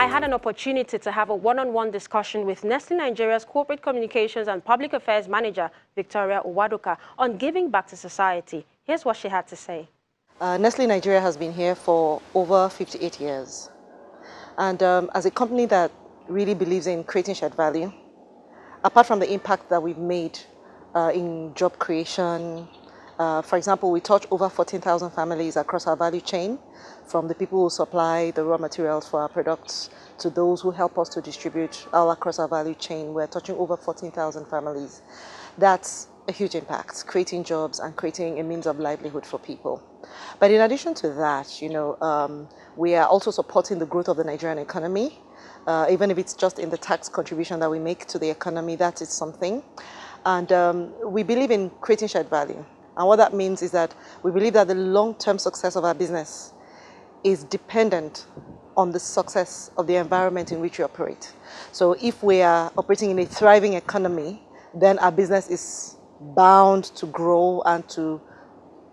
I had an opportunity to have a one-on-one discussion with Nestle Nigeria's Corporate Communications and Public Affairs Manager, Victoria Uwadoka, on giving back to society. Here's what she had to say. Nestle Nigeria has been here for over 58 years. And as a company that really believes in creating shared value, apart from the impact that we've made in job creation, for example, we touch over 14,000 families across our value chain, from the people who supply the raw materials for our products to those who help us to distribute all across our value chain. We're touching over 14,000 families. That's a huge impact, creating jobs and creating a means of livelihood for people. But in addition to that, we are also supporting the growth of the Nigerian economy. Even if it's just in the tax contribution that we make to the economy, that is something. And we believe in creating shared value. And what that means is that we believe that the long-term success of our business is dependent on the success of the environment in which we operate. So if we are operating in a thriving economy, then our business is bound to grow and to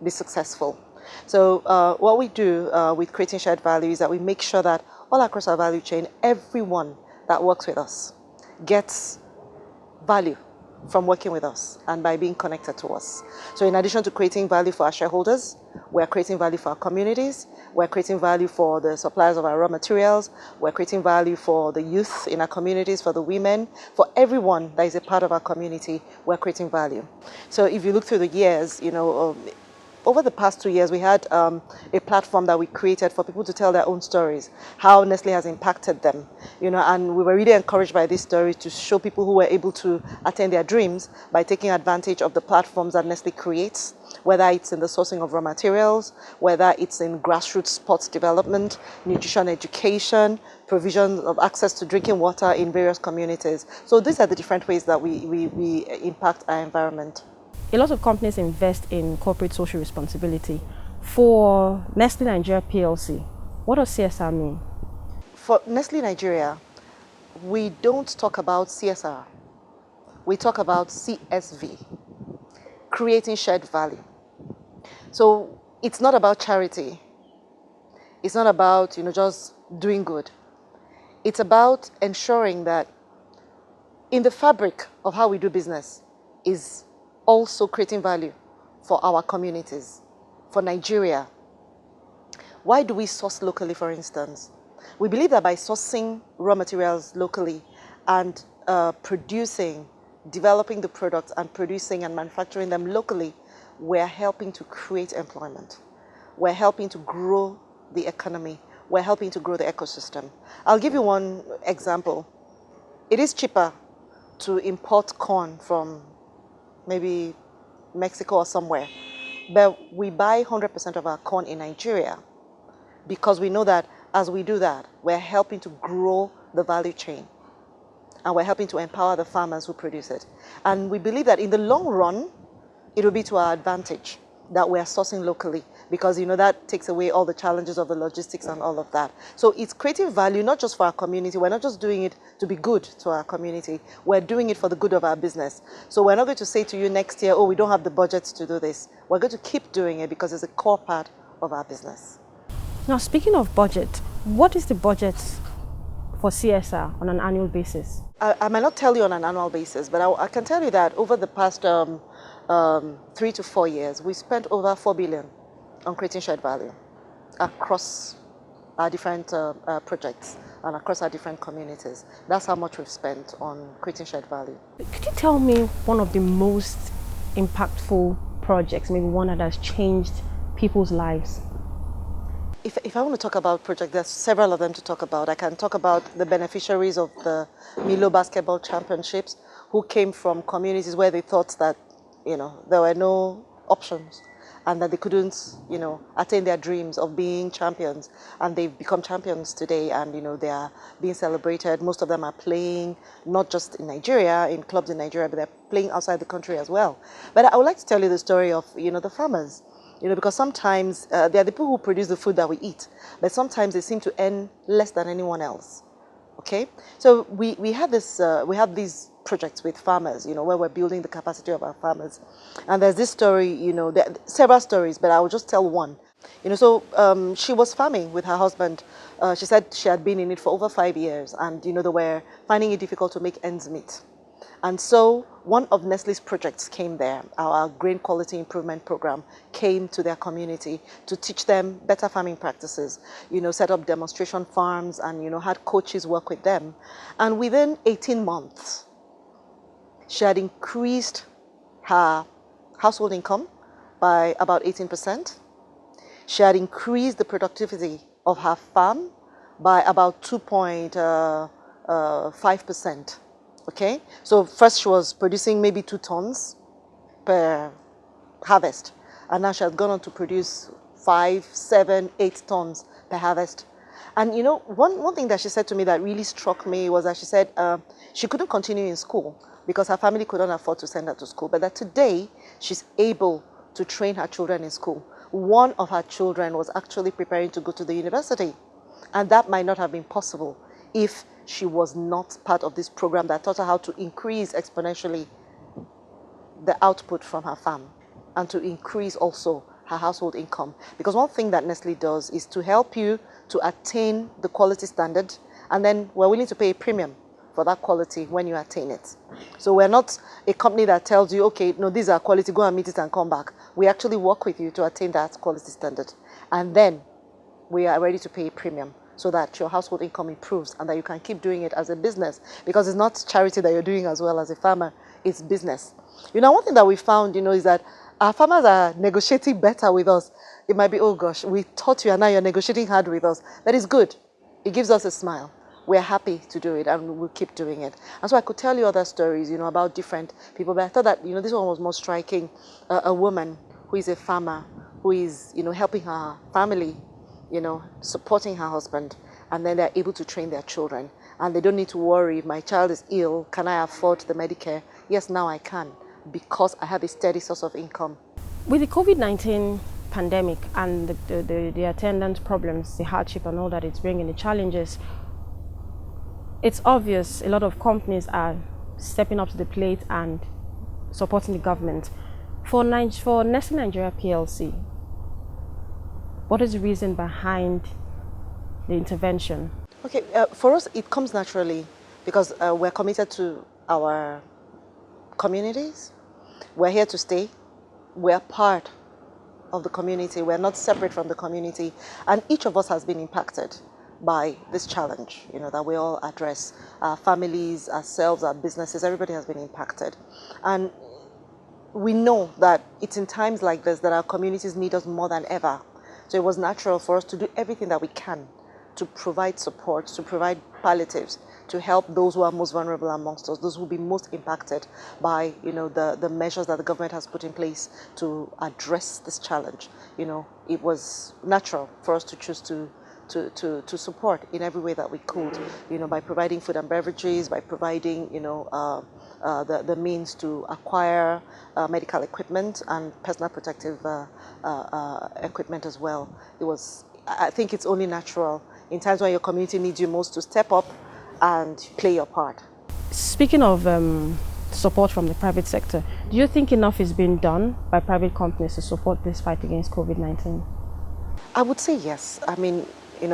be successful. So what we do with creating shared value is that we make sure that all across our value chain, everyone that works with us gets value from working with us and by being connected to us. So in addition to creating value for our shareholders, we're creating value for our communities, we're creating value for the suppliers of our raw materials, we're creating value for the youth in our communities, for the women, for everyone that is a part of our community, we're creating value. So if you look through the years, over the past 2 years, we had a platform that we created for people to tell their own stories, how Nestle has impacted them, and we were really encouraged by this story to show people who were able to attain their dreams by taking advantage of the platforms that Nestle creates, whether it's in the sourcing of raw materials, whether it's in grassroots sports development, nutrition education, provision of access to drinking water in various communities. So these are the different ways that we impact our environment. A lot of companies invest in corporate social responsibility. For Nestle Nigeria PLC, what does CSR mean? For Nestle Nigeria, we don't talk about CSR. We talk about CSV, creating shared value. So it's not about charity. It's not about just doing good. It's about ensuring that in the fabric of how we do business is also creating value for our communities, for Nigeria. Why do we source locally, for instance? We believe that by sourcing raw materials locally and developing the products and producing and manufacturing them locally, we're helping to create employment. We're helping to grow the economy. We're helping to grow the ecosystem. I'll give you one example. It is cheaper to import corn from maybe Mexico or somewhere, but we buy 100% of our corn in Nigeria because we know that as we do that, we're helping to grow the value chain and we're helping to empower the farmers who produce it. And we believe that in the long run, it will be to our advantage that we are sourcing locally because that takes away all the challenges of the logistics and all of that. So it's creating value not just for our community. We're not just doing it to be good to our community. We're doing it for the good of our business. So we're not going to say to you next year, oh, we don't have the budget to do this. We're going to keep doing it because it's a core part of our business. Now, speaking of budget, what is the budget for CSR on an annual basis? I might not tell you on an annual basis, but I can tell you that over the past 3 to 4 years, we spent over 4 billion on creating shared value across our different projects and across our different communities. That's how much we've spent on creating shared value. Could you tell me one of the most impactful projects, maybe one that has changed people's lives? If I want to talk about projects, there's several of them to talk about. I can talk about the beneficiaries of the Milo Basketball Championships who came from communities where they thought that there were no options and that they couldn't, attain their dreams of being champions. And they've become champions today and, they are being celebrated. Most of them are playing not just in Nigeria, in clubs in Nigeria, but they're playing outside the country as well. But I would like to tell you the story of, the farmers. Because sometimes they are the people who produce the food that we eat, but sometimes they seem to earn less than anyone else. Okay, so we have these projects with farmers, where we're building the capacity of our farmers. And there's this story, there are several stories, but I will just tell one. So she was farming with her husband. She said she had been in it for over 5 years, and they were finding it difficult to make ends meet. And so one of Nestle's projects came there. Our grain quality improvement program came to their community to teach them better farming practices, set up demonstration farms and, had coaches work with them. And within 18 months, she had increased her household income by about 18%. She had increased the productivity of her farm by about 2.5%. Okay, so first she was producing maybe 2 tons per harvest, and now she has gone on to produce 5, 7, 8 tons per harvest. And one thing that she said to me that really struck me was that she said she couldn't continue in school because her family couldn't afford to send her to school, but that today she's able to train her children in school. One of her children was actually preparing to go to the university, and that might not have been possible if she was not part of this program that taught her how to increase exponentially the output from her farm and to increase also her household income. Because one thing that Nestle does is to help you to attain the quality standard, and then we're willing to pay a premium for that quality when you attain it. So we're not a company that tells you, okay, no, these are quality, go and meet it and come back. We actually work with you to attain that quality standard. And then we are ready to pay a premium so that your household income improves and that you can keep doing it as a business, because it's not charity that you're doing as well as a farmer, it's business. One thing that we found, is that our farmers are negotiating better with us. It might be, oh gosh, we taught you and now you're negotiating hard with us. But it's good. It gives us a smile. We're happy to do it and we'll keep doing it. And so I could tell you other stories, about different people, but I thought that, this one was more striking. A woman who is a farmer, who is, helping her family, supporting her husband, and then they're able to train their children. And they don't need to worry, if my child is ill, can I afford the Medicare? Yes, now I can, because I have a steady source of income. With the COVID-19 pandemic and the attendant problems, the hardship and all that it's bringing, the challenges, it's obvious a lot of companies are stepping up to the plate and supporting the government. For Nestle Nigeria PLC, what is the reason behind the intervention? Okay, for us it comes naturally because we're committed to our communities. We're here to stay. We're part of the community. We're not separate from the community. And each of us has been impacted by this challenge, that we all address. Our families, ourselves, our businesses, everybody has been impacted. And we know that it's in times like this that our communities need us more than ever. So it was natural for us to do everything that we can to provide support, to provide palliatives, to help those who are most vulnerable amongst us, those who will be most impacted by, the measures that the government has put in place to address this challenge. It was natural for us to choose to support in every way that we could, by providing food and beverages, by providing, the means to acquire medical equipment and personal protective equipment as well. I think it's only natural in times when your community needs you most to step up and play your part. Speaking of support from the private sector, do you think enough is being done by private companies to support this fight against COVID-19? I would say yes. I mean,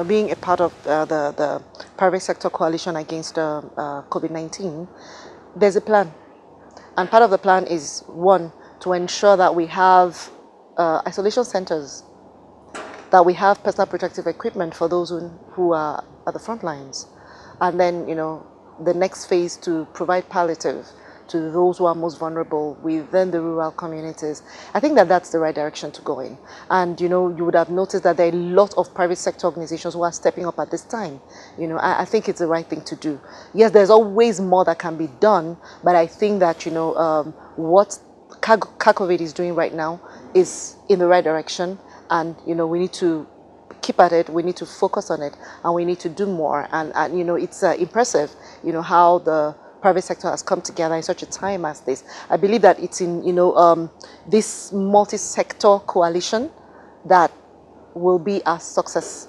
being a part of the private sector coalition against COVID-19, there's a plan. And part of the plan is, one, to ensure that we have isolation centers, that we have personal protective equipment for those who are at the front lines. And then, the next phase to provide palliative to those who are most vulnerable within the rural communities. I think that that's the right direction to go in. And, you would have noticed that there are a lot of private sector organizations who are stepping up at this time. I think it's the right thing to do. Yes, there's always more that can be done, but I think that, what CACOVID is doing right now is in the right direction. And, we need to keep at it, we need to focus on it, and we need to do more. And it's impressive, how the private sector has come together in such a time as this. I believe that it's in, this multi-sector coalition that will be our success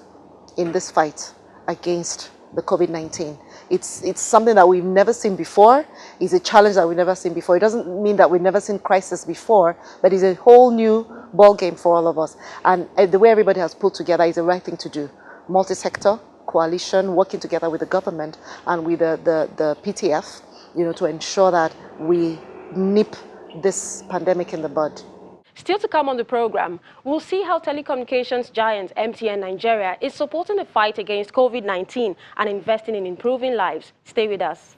in this fight against the COVID-19. It's something that we've never seen before. It's a challenge that we've never seen before. It doesn't mean that we've never seen crisis before, but it's a whole new ball game for all of us. And the way everybody has pulled together is the right thing to do. Multi-sector, coalition, working together with the government and with the PTF, to ensure that we nip this pandemic in the bud. Still to come on the program, we'll see how telecommunications giant MTN Nigeria is supporting the fight against COVID-19 and investing in improving lives. Stay with us.